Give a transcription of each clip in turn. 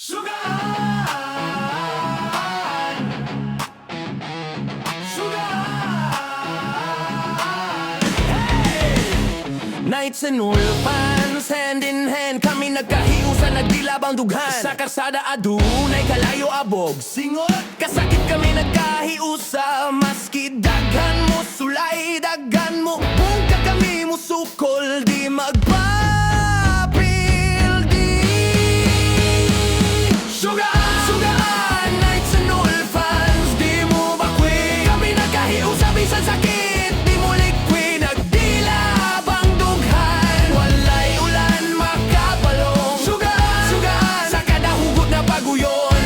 Sugar! Knights and Wolfans, hand in hand kami nagkahiusan, nagdilabang dughan. Sa karsada adunay kalayo abog singot, kasakit kami nagkahiusa. Maski daghan mo sulay, daghan mo bungka, kami mo sukol, di magpapildi. Sugar! Sugar! Knights and Wolfans, di mo bakwi, kami nagkahiusa bisan sakit, di mo likwi. Nagdilabang dughan, walay ulan makapalong. Sugar! Sugar! Sa kada hugot na paguyon,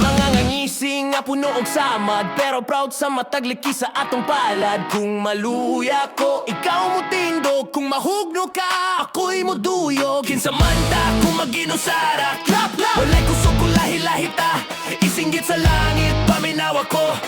mga ngangising nga puno og samad, pero proud sa matagliki sa atong palad. Kung maluya ko, ikaw mo tindog. Kung mahugno ka, ako'y mo duyog. Kinsa man ta, kung maginusara, clap clap. Walay kusog kung lahi-lahi ta, isinggit sa langit, paminawa ko.